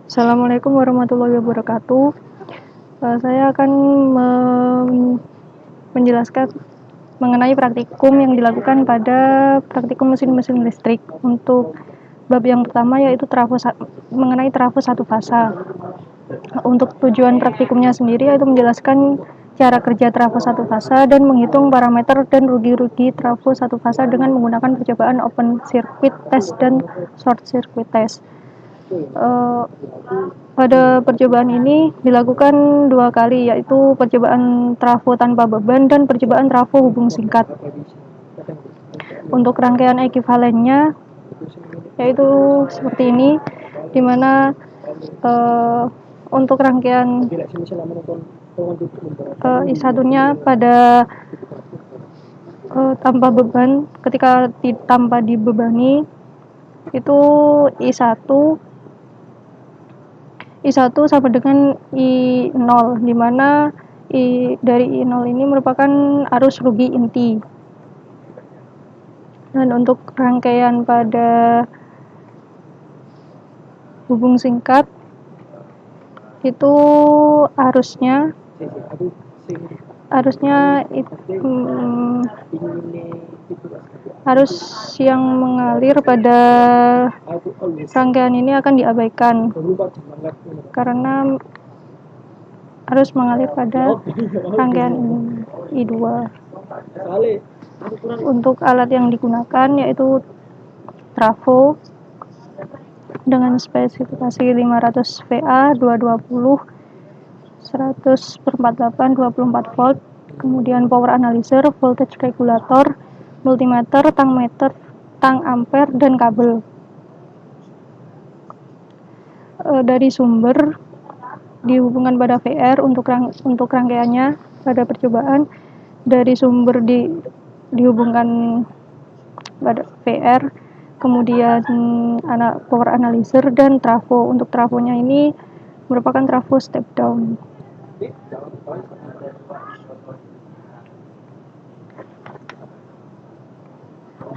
Assalamualaikum warahmatullahi wabarakatuh. Saya akan menjelaskan mengenai praktikum yang dilakukan pada praktikum mesin-mesin listrik. Untuk bab yang pertama yaitu mengenai trafo satu fasa. Untuk tujuan praktikumnya sendiri yaitu menjelaskan cara kerja trafo satu fasa dan menghitung parameter dan rugi-rugi trafo satu fasa dengan menggunakan percobaan open circuit test dan short circuit test. Pada percobaan ini dilakukan 2 kali, yaitu percobaan trafo tanpa beban dan percobaan trafo hubung singkat. Untuk rangkaian ekivalennya yaitu seperti ini, di mana untuk rangkaian I1-nya pada tanpa beban, ketika tanpa dibebani itu I1 sama dengan I0, di mana dari I0 ini merupakan arus rugi inti. Dan untuk rangkaian pada hubung singkat itu arusnya arus yang mengalir pada rangkaian ini akan diabaikan karena arus mengalir pada rangkaian I2. Untuk alat yang digunakan yaitu trafo dengan spesifikasi 500 VA 220 100/48 24 volt, kemudian power analyzer, voltage regulator, multimeter, tang ampere, dan kabel. Dari sumber dihubungkan pada VR untuk rangkaiannya pada percobaan. Dari sumber dihubungkan pada VR, kemudian power analyzer dan trafo. Untuk trafonya ini merupakan trafo step down.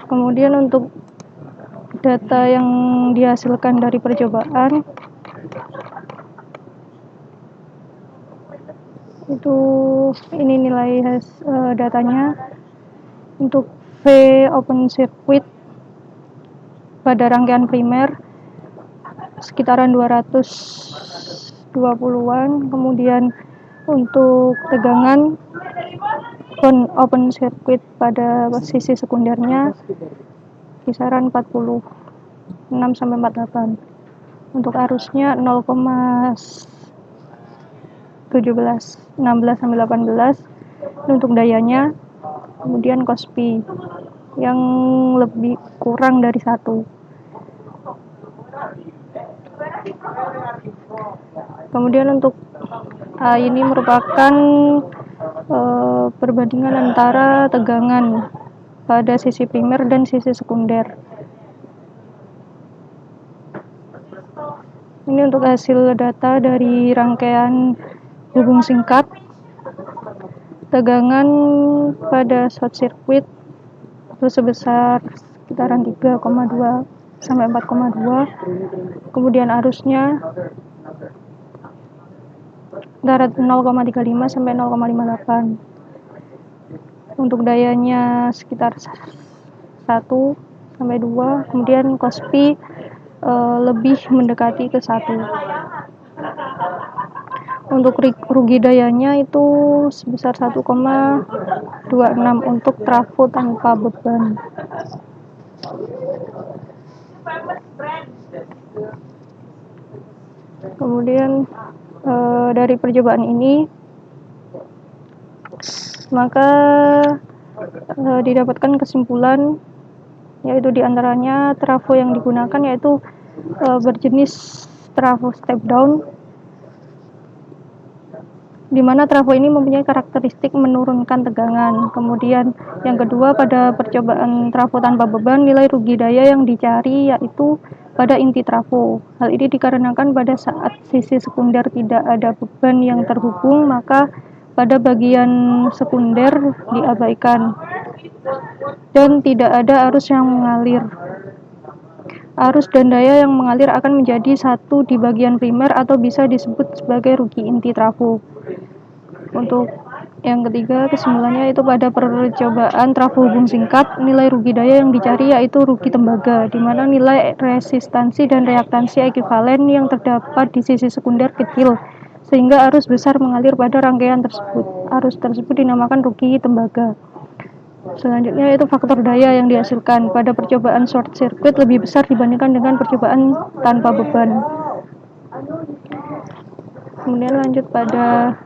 Kemudian untuk data yang dihasilkan dari percobaan itu ini nilai datanya. Untuk V open circuit pada rangkaian primer sekitaran 220-an, kemudian untuk tegangan open circuit pada sisi sekundernya kisaran 46-48. Untuk arusnya 0,16-18. Untuk dayanya kemudian cospi yang lebih kurang dari 1. Kemudian untuk ini merupakan perbandingan antara tegangan pada sisi primer dan sisi sekunder. Ini untuk hasil data dari rangkaian hubung singkat. Tegangan pada short circuit itu sebesar sekitaran 3,2 sampai 4,2. Kemudian arusnya antara 0,35 sampai 0,58. Untuk dayanya sekitar 1 sampai 2. Kemudian cospi lebih mendekati ke 1. Untuk rugi dayanya itu sebesar 1,26 untuk trafo tanpa beban. Kemudian dari percobaan ini maka didapatkan kesimpulan yaitu diantaranya trafo yang digunakan yaitu berjenis trafo step down, di mana trafo ini mempunyai karakteristik menurunkan tegangan. Kemudian yang kedua, pada percobaan trafo tanpa beban, nilai rugi daya yang dicari yaitu pada inti trafo. Hal ini dikarenakan pada saat sisi sekunder tidak ada beban yang terhubung, maka pada bagian sekunder diabaikan dan tidak ada arus yang mengalir. arus dan daya yang mengalir akan menjadi satu di bagian primer atau bisa disebut sebagai rugi inti trafo. Untuk yang ketiga, kesimpulannya itu pada percobaan trafo hubung singkat, nilai rugi daya yang dicari yaitu rugi tembaga, di mana nilai resistansi dan reaktansi ekuivalen yang terdapat di sisi sekunder kecil, sehingga arus besar mengalir pada rangkaian tersebut. Arus tersebut dinamakan rugi tembaga. Selanjutnya itu faktor daya yang dihasilkan. Pada percobaan short circuit lebih besar dibandingkan dengan percobaan tanpa beban. Kemudian lanjut pada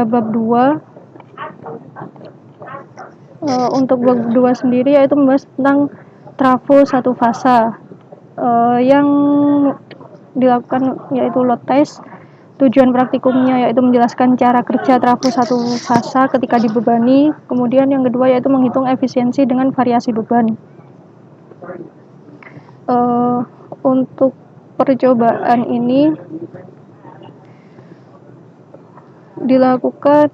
bab 2. Untuk bab 2 sendiri yaitu membahas tentang trafo satu fasa. Yang dilakukan yaitu load test. Tujuan praktikumnya yaitu menjelaskan cara kerja trafo satu fasa ketika dibebani. Kemudian yang kedua yaitu menghitung efisiensi dengan variasi beban. Untuk percobaan ini dilakukan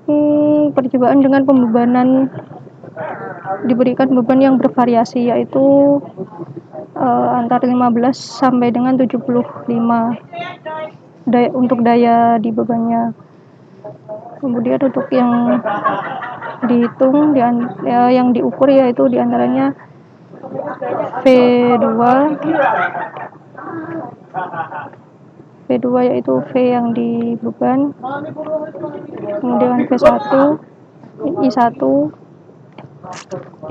percobaan dengan pembebanan, diberikan beban yang bervariasi yaitu antara 15 sampai dengan 75 untuk daya di bebannya. Kemudian untuk yang dihitung yang diukur yaitu diantaranya V2 yaitu V yang di beban, kemudian V1, I1,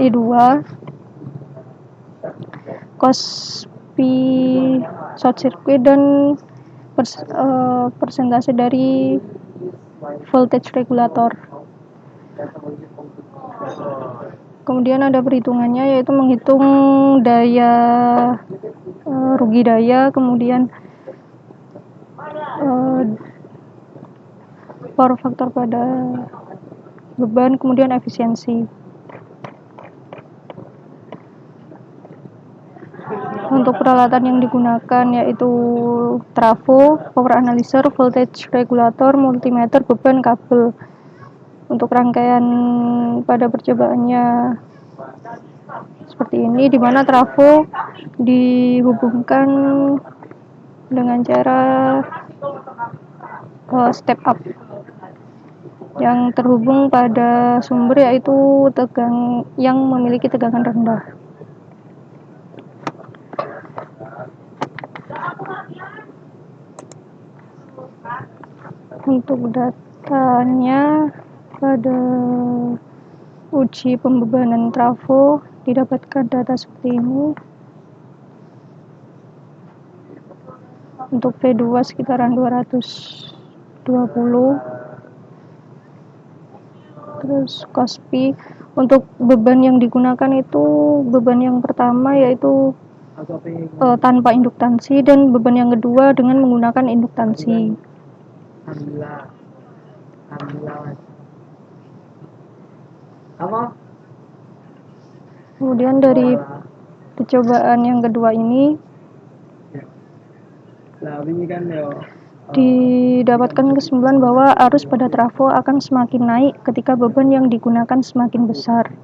I2, cospi short circuit, dan persentase dari voltage regulator. Kemudian ada perhitungannya yaitu menghitung daya rugi daya, kemudian power factor pada beban, kemudian efisiensi. Untuk peralatan yang digunakan yaitu trafo, power analyzer, voltage regulator, multimeter, beban, kabel. Untuk rangkaian pada percobaannya seperti ini, di mana trafo dihubungkan dengan cara step up yang terhubung pada sumber yaitu yang memiliki tegangan rendah. Untuk datanya pada uji pembebanan trafo didapatkan data seperti ini. Untuk V2 sekitaran 220. Terus cospi untuk beban yang digunakan itu beban yang pertama yaitu tanpa induktansi, dan beban yang kedua dengan menggunakan induktansi. Kemudian dari percobaan yang kedua ini didapatkan kesimpulan bahwa arus pada trafo akan semakin naik ketika beban yang digunakan semakin besar.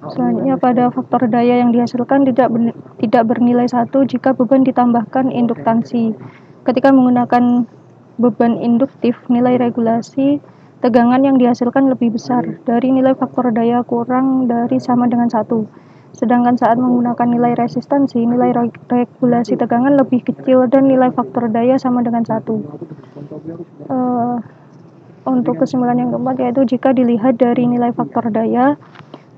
Selanjutnya pada faktor daya yang dihasilkan tidak bernilai 1 jika beban ditambahkan induktansi. Ketika menggunakan beban induktif, nilai regulasi tegangan yang dihasilkan lebih besar dari nilai faktor daya kurang dari sama dengan 1. Sedangkan saat menggunakan nilai resistansi, nilai regulasi tegangan lebih kecil dan nilai faktor daya sama dengan 1. Untuk kesimpulan yang keempat yaitu jika dilihat dari nilai faktor daya,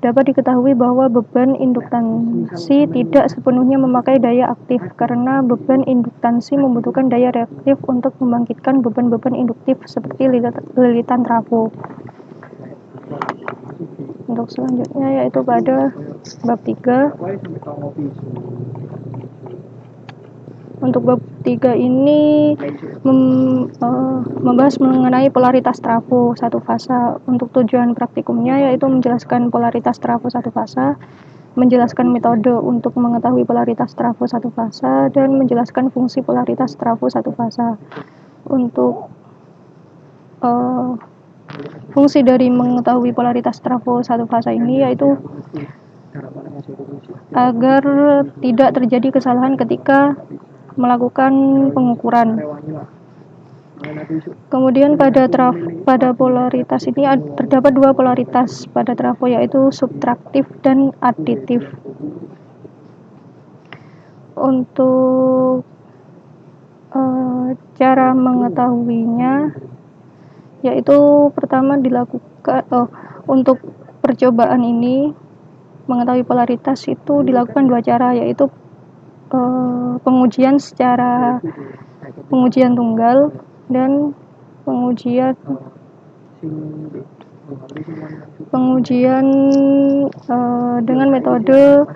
dapat diketahui bahwa beban induktansi tidak sepenuhnya memakai daya aktif karena beban induktansi membutuhkan daya reaktif untuk membangkitkan beban-beban induktif seperti lilitan trafo. Untuk selanjutnya yaitu pada bab 3. Untuk bab 3 ini membahas mengenai polaritas trafo satu fasa. Untuk tujuan praktikumnya yaitu menjelaskan polaritas trafo satu fasa, menjelaskan metode untuk mengetahui polaritas trafo satu fasa, dan menjelaskan fungsi polaritas trafo satu fasa. Untuk Fungsi dari mengetahui polaritas trafo satu fasa ini yaitu agar tidak terjadi kesalahan ketika melakukan pengukuran. Kemudian pada polaritas ini terdapat dua polaritas pada trafo, yaitu subtraktif dan aditif. Untuk cara mengetahuinya, yaitu pertama dilakukan untuk percobaan ini mengetahui polaritas itu dilakukan dua cara, yaitu pengujian tunggal dan pengujian dengan metode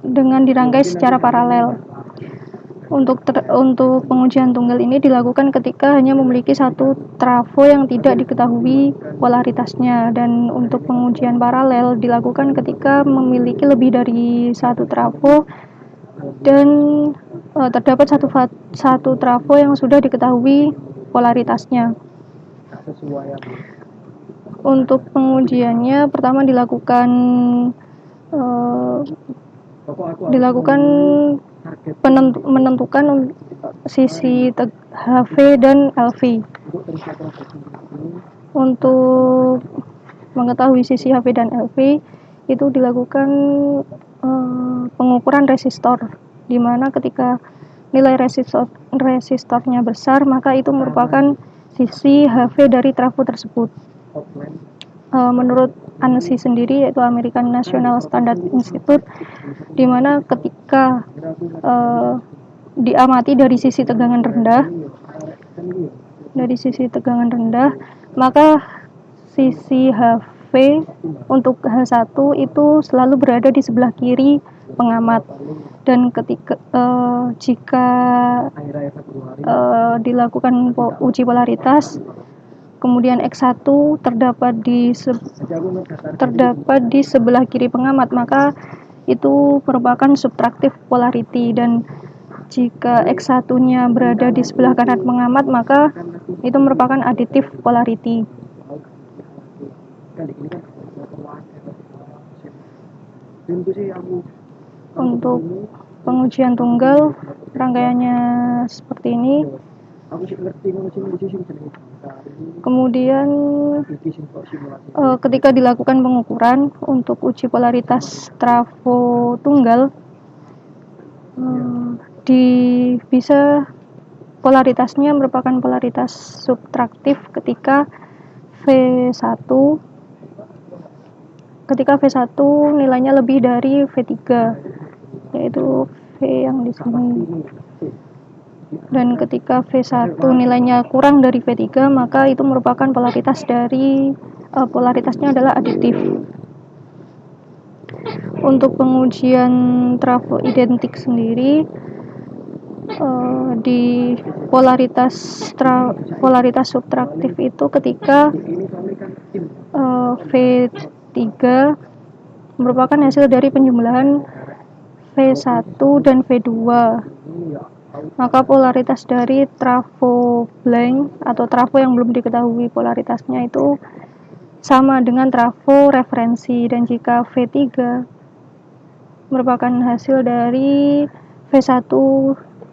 dengan dirangkai secara paralel. Untuk pengujian tunggal ini dilakukan ketika hanya memiliki satu trafo yang tidak diketahui polaritasnya, dan untuk pengujian paralel dilakukan ketika memiliki lebih dari satu trafo dan terdapat satu trafo yang sudah diketahui polaritasnya. Untuk pengujiannya pertama dilakukan menentukan sisi HV dan LV. Untuk mengetahui sisi HV dan LV itu dilakukan pengukuran resistor, di mana ketika nilai resistornya besar, maka itu merupakan sisi HV dari trafo tersebut. Menurut ANSI sendiri, yaitu American National Standard Institute, di mana ketika diamati dari sisi tegangan rendah, maka sisi HV untuk H1 itu selalu berada di sebelah kiri pengamat, dan ketika jika dilakukan uji polaritas, kemudian X1 terdapat di sebelah kiri pengamat, maka itu merupakan subtraktif polarity, dan jika X1-nya berada di sebelah kanan pengamat, maka itu merupakan aditif polarity. Untuk pengujian tunggal, rangkaiannya seperti ini. Kemudian ketika dilakukan pengukuran untuk uji polaritas trafo tunggal, polaritasnya merupakan polaritas subtraktif ketika V1 nilainya lebih dari V3, yaitu V yang di sini. Dan ketika V1 nilainya kurang dari V3, maka itu merupakan polaritasnya adalah aditif. Untuk pengujian trafo identik sendiri, di polaritas subtraktif itu ketika V3 merupakan hasil dari penjumlahan V1 dan V2, maka polaritas dari trafo blank atau trafo yang belum diketahui polaritasnya itu sama dengan trafo referensi, dan jika V3 merupakan hasil dari V1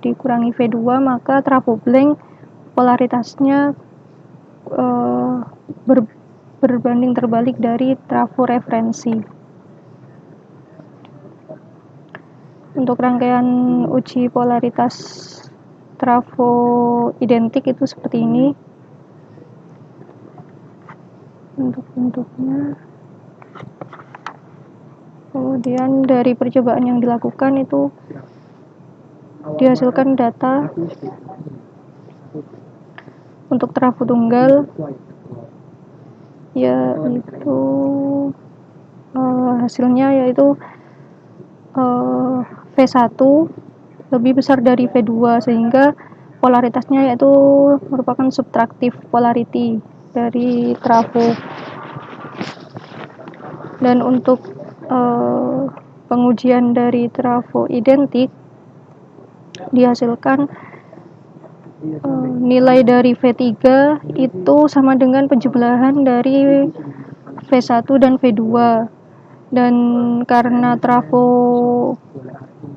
dikurangi V2, maka trafo blank polaritasnya berbanding terbalik dari trafo referensi. Untuk rangkaian uji polaritas trafo identik itu seperti ini. Untuk bentuknya. Kemudian dari percobaan yang dilakukan itu dihasilkan data untuk trafo tunggal, yaitu hasilnya yaitu V1 lebih besar dari V2, sehingga polaritasnya yaitu merupakan subtraktif polarity dari trafo. Dan untuk pengujian dari trafo identik dihasilkan nilai dari V3 itu sama dengan penjumlahan dari V1 dan V2, dan karena trafo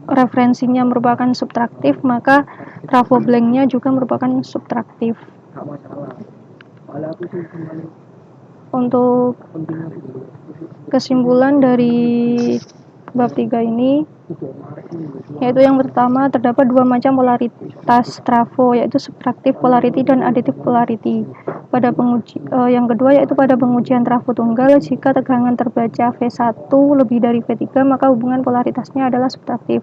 referensinya merupakan subtraktif, maka trafo blanknya juga merupakan subtraktif. Untuk kesimpulan dari bab 3 ini, yaitu yang pertama, terdapat dua macam polaritas trafo, yaitu subtraktif polarity dan aditif polarity. Yang kedua yaitu pada pengujian trafo tunggal, jika tegangan terbaca V1 lebih dari V3, maka hubungan polaritasnya adalah subtraktif.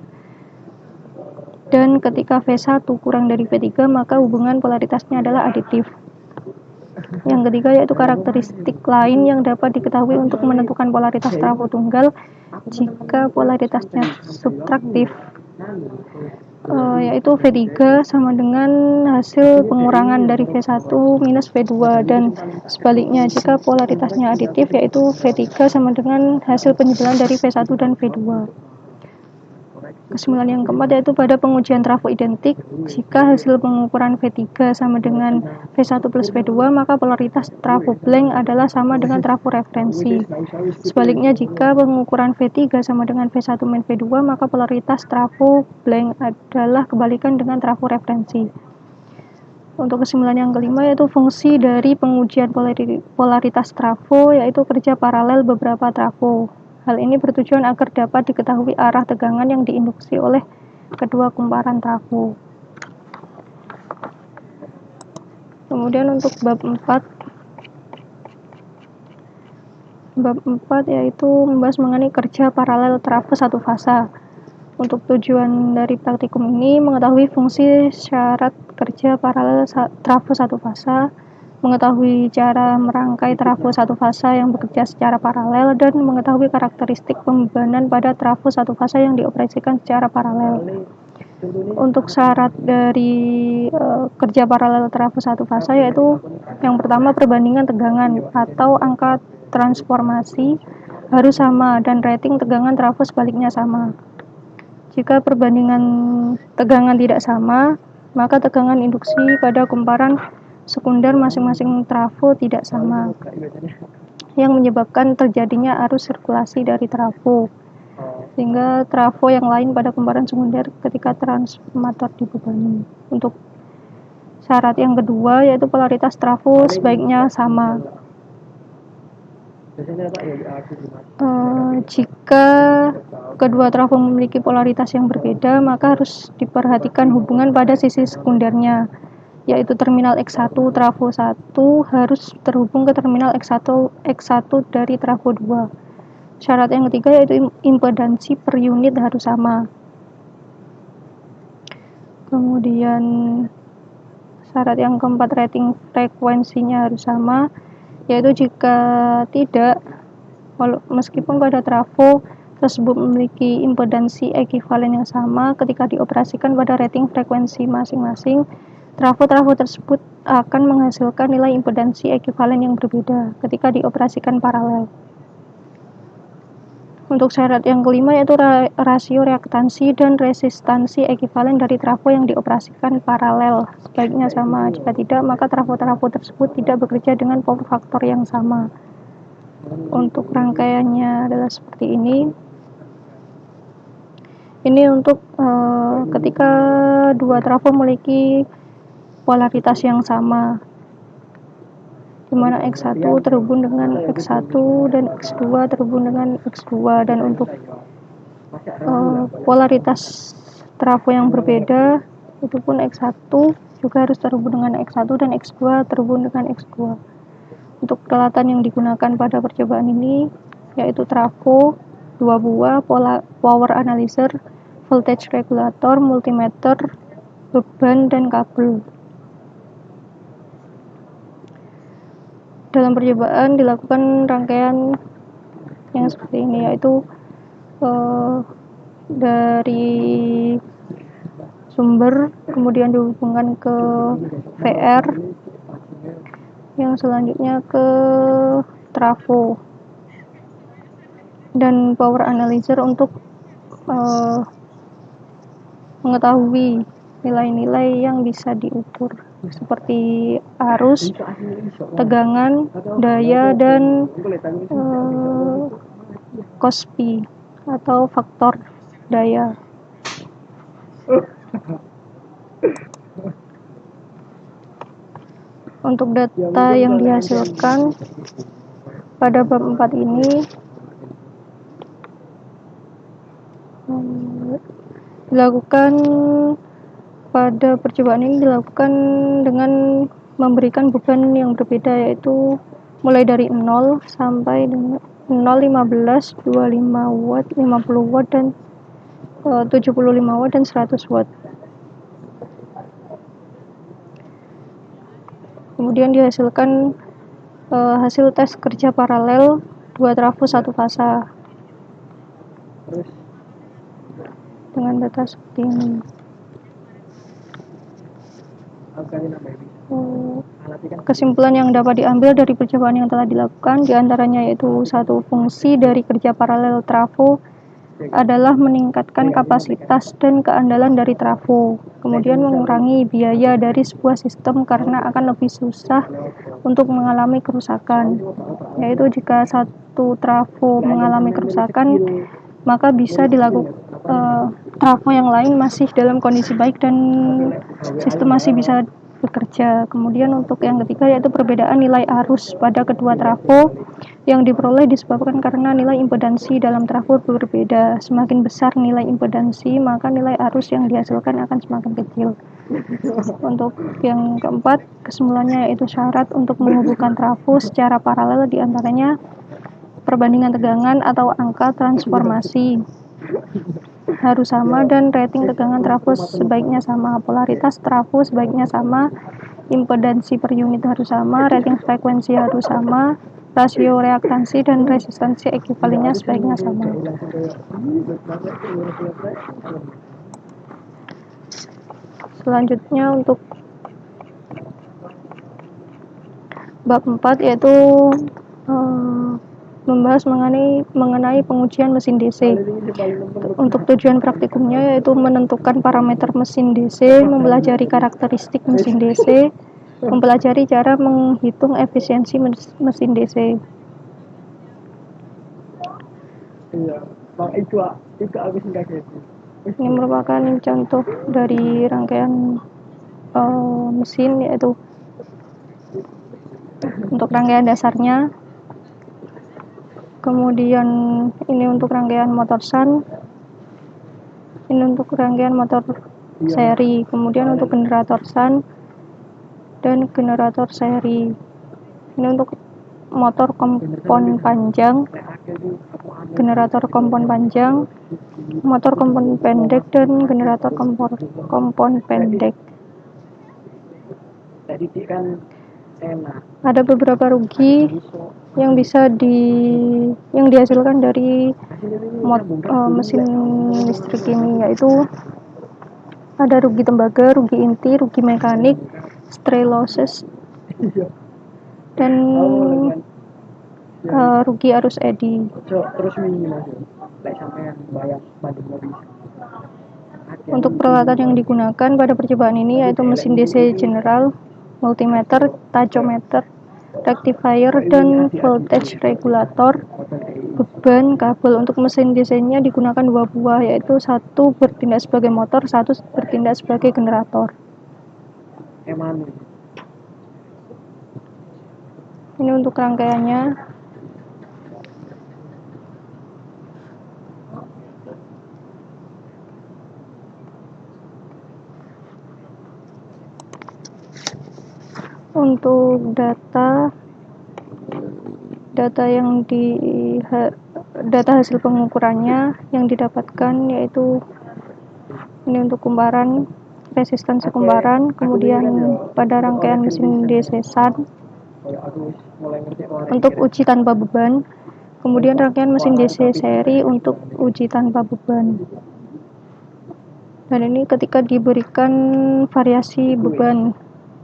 Dan ketika V1 kurang dari V3, maka hubungan polaritasnya adalah aditif. Yang ketiga yaitu karakteristik lain yang dapat diketahui untuk menentukan polaritas trafo tunggal jika polaritasnya subtraktif, yaitu V3 sama dengan hasil pengurangan dari V1 minus V2, dan sebaliknya jika polaritasnya aditif, yaitu V3 sama dengan hasil penjumlahan dari V1 dan V2. Kesimpulan yang keempat yaitu pada pengujian trafo identik, jika hasil pengukuran V3 sama dengan V1 plus V2, maka polaritas trafo blank adalah sama dengan trafo referensi. Sebaliknya, jika pengukuran V3 sama dengan V1 min V2, maka polaritas trafo blank adalah kebalikan dengan trafo referensi. Untuk kesimpulan yang kelima yaitu fungsi dari pengujian polaritas trafo, yaitu kerja paralel beberapa trafo. Hal ini bertujuan agar dapat diketahui arah tegangan yang diinduksi oleh kedua kumparan trafo. Kemudian untuk bab 4 yaitu membahas mengenai kerja paralel trafo satu fasa. Untuk tujuan dari praktikum ini mengetahui fungsi syarat kerja paralel trafo satu fasa, mengetahui cara merangkai trafo satu fasa yang bekerja secara paralel, dan mengetahui karakteristik pembebanan pada trafo satu fasa yang dioperasikan secara paralel. Untuk syarat dari kerja paralel trafo satu fasa yaitu yang pertama, perbandingan tegangan atau angka transformasi harus sama dan rating tegangan trafo sebaliknya sama. Jika perbandingan tegangan tidak sama, maka tegangan induksi pada kumparan sekunder masing-masing trafo tidak sama, yang menyebabkan terjadinya arus sirkulasi dari trafo, sehingga trafo yang lain pada kumparan sekunder ketika transformator dibebani. Untuk syarat yang kedua yaitu polaritas trafo sebaiknya sama. Jika kedua trafo memiliki polaritas yang berbeda, maka harus diperhatikan hubungan pada sisi sekundernya, yaitu terminal X1 trafo 1 harus terhubung ke terminal X1 dari trafo 2. Syarat yang ketiga yaitu impedansi per unit harus sama. Kemudian syarat yang keempat, rating frekuensinya harus sama, yaitu jika tidak, meskipun pada trafo tersebut memiliki impedansi ekuivalen yang sama, ketika dioperasikan pada rating frekuensi masing-masing, trafo-trafo tersebut akan menghasilkan nilai impedansi ekuivalen yang berbeda ketika dioperasikan paralel. Untuk syarat yang kelima yaitu rasio reaktansi dan resistansi ekuivalen dari trafo yang dioperasikan paralel sebaiknya sama. Jika tidak, maka trafo-trafo tersebut tidak bekerja dengan power factor yang sama. Untuk rangkaiannya adalah seperti ini. Ini untuk ketika dua trafo memiliki polaritas yang sama, di mana X1 terhubung dengan X1 dan X2 terhubung dengan X2, dan untuk polaritas trafo yang berbeda, itu pun X1 juga harus terhubung dengan X1 dan X2 terhubung dengan X2. Untuk peralatan yang digunakan pada percobaan ini yaitu trafo, 2 buah, power analyzer, voltage regulator, multimeter, beban, dan kabel. Dalam percobaan dilakukan rangkaian yang seperti ini, yaitu dari sumber kemudian dihubungkan ke VR, yang selanjutnya ke trafo, dan power analyzer untuk mengetahui nilai-nilai yang bisa diukur seperti arus, tegangan, daya, dan Kospi atau faktor daya. Untuk data yang dihasilkan pada bab 4 ini dilakukan pada percobaan ini dilakukan dengan memberikan beban yang berbeda, yaitu mulai dari 0 sampai dengan 0, 15, 25 watt, 50 watt, dan 75 watt dan 100 watt. Kemudian dihasilkan hasil tes kerja paralel 2 trafo 1 fasa dengan data seperti ini. Kesimpulan yang dapat diambil dari percobaan yang telah dilakukan diantaranya yaitu satu, fungsi dari kerja paralel trafo adalah meningkatkan kapasitas dan keandalan dari trafo, kemudian mengurangi biaya dari sebuah sistem karena akan lebih susah untuk mengalami kerusakan, yaitu jika satu trafo mengalami kerusakan maka bisa dilakukan trafo yang lain masih dalam kondisi baik dan sistem masih bisa bekerja. Kemudian untuk yang ketiga yaitu perbedaan nilai arus pada kedua trafo yang diperoleh disebabkan karena nilai impedansi dalam trafo berbeda. Semakin besar nilai impedansi, maka nilai arus yang dihasilkan akan semakin kecil. Untuk yang keempat, kesimpulannya yaitu syarat untuk menghubungkan trafo secara paralel diantaranya perbandingan tegangan atau angka transformasi harus sama dan rating tegangan trafo sebaiknya sama, polaritas trafo sebaiknya sama, impedansi per unit harus sama, rating frekuensi harus sama, rasio reaktansi dan resistansi ekuivalennya sebaiknya sama. Selanjutnya untuk bab 4 yaitu membahas mengenai pengujian mesin DC. Untuk tujuan praktikumnya yaitu menentukan parameter mesin DC, mempelajari karakteristik mesin DC, mempelajari cara menghitung efisiensi mesin DC. Ini merupakan contoh dari rangkaian mesin, yaitu untuk rangkaian dasarnya. Kemudian ini untuk rangkaian motor shunt, ini untuk rangkaian motor seri, kemudian untuk generator shunt dan generator seri. Ini untuk motor kompon panjang, generator kompon panjang, motor kompon pendek, dan generator kompon pendek. Ada beberapa rugi yang dihasilkan dari mesin listrik ini, yaitu ada rugi tembaga, rugi inti, rugi mekanik, stray losses, dan rugi arus eddy. Untuk peralatan yang digunakan pada percobaan ini yaitu mesin DC general, multimeter, tachometer, rectifier, dan voltage regulator, beban, kabel. Untuk mesin DC-nya digunakan 2 buah, yaitu satu bertindak sebagai motor, satu bertindak sebagai generator. Ini untuk rangkaiannya. Untuk data hasil pengukurannya yang didapatkan yaitu ini untuk kumparan, resistansi kumparan, kemudian pada rangkaian mesin DC shunt untuk uji tanpa beban, kemudian rangkaian mesin DC seri untuk uji tanpa beban. Dan ini ketika diberikan variasi beban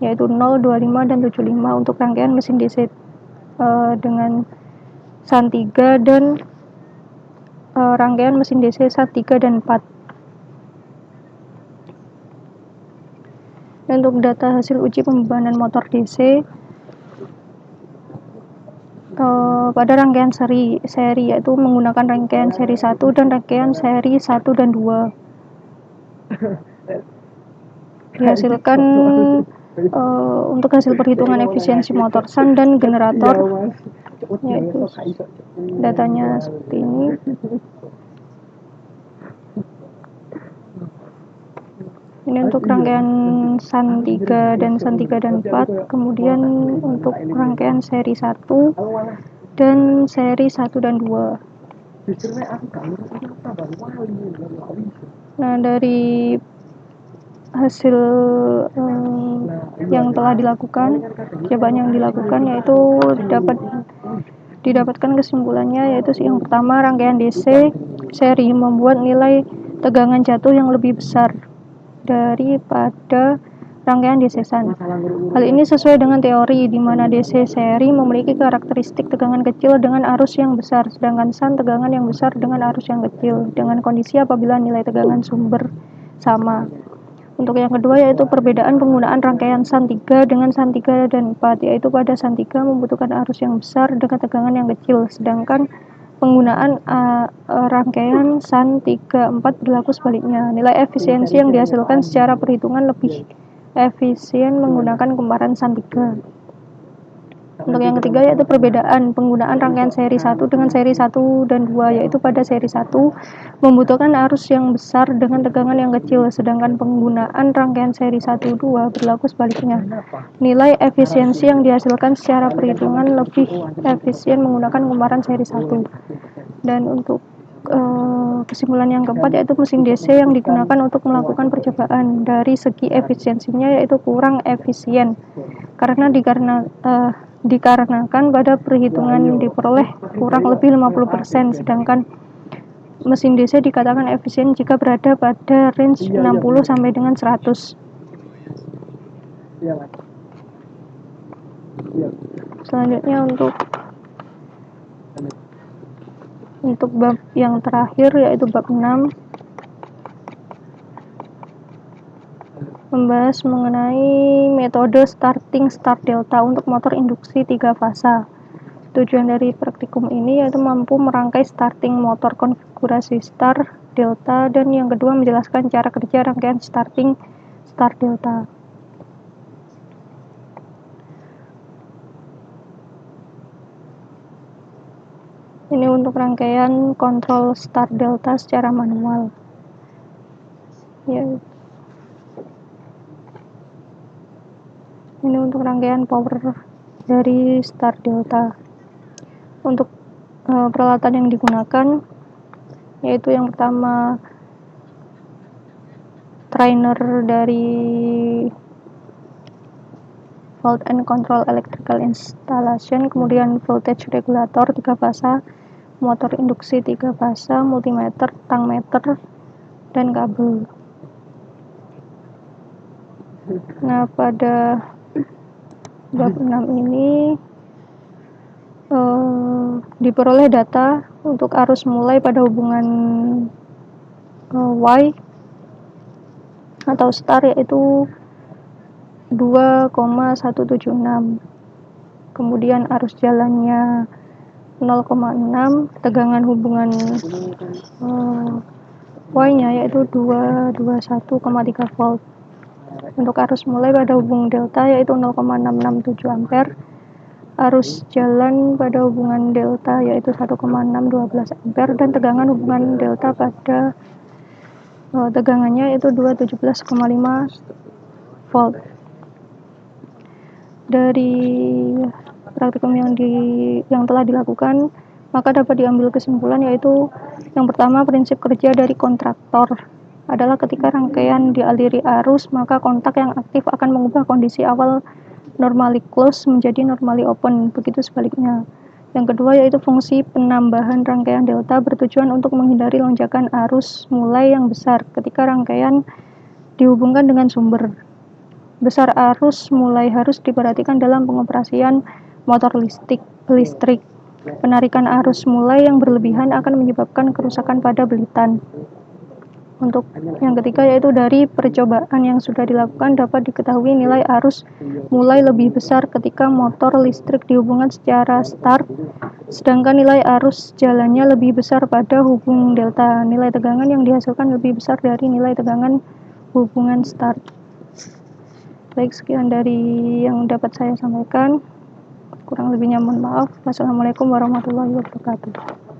yaitu 0, 25, dan 75 untuk rangkaian mesin DC dengan shunt 3 dan rangkaian mesin DC shunt 3 dan 4. Untuk data hasil uji pembebanan motor DC pada rangkaian seri yaitu menggunakan rangkaian seri 1 dan rangkaian seri 1 dan 2 dihasilkan untuk hasil perhitungan efisiensi motor sun dan generator, yaitu datanya seperti ini. Ini untuk rangkaian sun 3 dan sun 3 dan 4, kemudian untuk rangkaian seri 1 dan seri 1 dan 2. Nah, dari hasil yang telah dilakukan, percobaan yang dilakukan, yaitu didapatkan kesimpulannya, yaitu yang pertama, rangkaian DC seri membuat nilai tegangan jatuh yang lebih besar daripada rangkaian DC sun. Hal ini sesuai dengan teori di mana DC seri memiliki karakteristik tegangan kecil dengan arus yang besar, sedangkan sun tegangan yang besar dengan arus yang kecil, dengan kondisi apabila nilai tegangan sumber sama. Untuk yang kedua, yaitu perbedaan penggunaan rangkaian sun 3 dengan sun 3 dan 4, yaitu pada sun 3 membutuhkan arus yang besar dengan tegangan yang kecil, sedangkan penggunaan rangkaian sun 3-4 berlaku sebaliknya. Nilai efisiensi yang dihasilkan secara perhitungan lebih efisien menggunakan kumparan sun 3. Untuk yang ketiga, yaitu perbedaan penggunaan rangkaian seri 1 dengan seri 1 dan 2, yaitu pada seri 1 membutuhkan arus yang besar dengan tegangan yang kecil, sedangkan penggunaan rangkaian seri 1-2 berlaku sebaliknya. Nilai efisiensi yang dihasilkan secara perhitungan lebih efisien menggunakan kumparan seri 1. Dan untuk kesimpulan yang keempat, yaitu mesin DC yang digunakan untuk melakukan percobaan dari segi efisiensinya yaitu kurang efisien karena dikarenakan pada perhitungan diperoleh kurang lebih 50%, sedangkan mesin DC dikatakan efisien jika berada pada range 60 sampai dengan 100. Selanjutnya untuk bab yang terakhir, yaitu bab 6, membahas mengenai metode starting start delta untuk motor induksi 3 fasa. Tujuan dari praktikum ini yaitu mampu merangkai starting motor konfigurasi start delta, dan yang kedua menjelaskan cara kerja rangkaian starting start delta. Ini untuk rangkaian kontrol start delta secara manual. Ya. Ini untuk rangkaian power dari start delta. Untuk peralatan yang digunakan yaitu yang pertama trainer dari volt and control electrical installation, kemudian voltage regulator 3 fasa, motor induksi 3 fasa, multimeter, tangmeter, dan kabel. Nah, pada bab 6 ini diperoleh data untuk arus mulai pada hubungan Y atau start yaitu 2,176, kemudian arus jalannya 0,6, tegangan hubungan Y-nya yaitu 221,3 volt. Untuk arus mulai pada hubungan delta yaitu 0,667 ampere, arus jalan pada hubungan delta yaitu 1,612 ampere, dan tegangan hubungan delta pada tegangannya yaitu 217,5 volt. Dari praktikum yang telah dilakukan, maka dapat diambil kesimpulan yaitu yang pertama, prinsip kerja dari kontraktor adalah ketika rangkaian dialiri arus, maka kontak yang aktif akan mengubah kondisi awal normally close menjadi normally open, begitu sebaliknya. Yang kedua, yaitu fungsi penambahan rangkaian delta bertujuan untuk menghindari lonjakan arus mulai yang besar ketika rangkaian dihubungkan dengan sumber. Besar arus mulai harus diperhatikan dalam pengoperasian motor listrik. Penarikan arus mulai yang berlebihan akan menyebabkan kerusakan pada belitan. Untuk yang ketiga yaitu dari percobaan yang sudah dilakukan dapat diketahui nilai arus mulai lebih besar ketika motor listrik dihubungkan secara start, sedangkan nilai arus jalannya lebih besar pada hubung delta. Nilai tegangan yang dihasilkan lebih besar dari nilai tegangan hubungan start. Baik, sekian dari yang dapat saya sampaikan. Kurang lebihnya mohon maaf. Wassalamualaikum warahmatullahi wabarakatuh.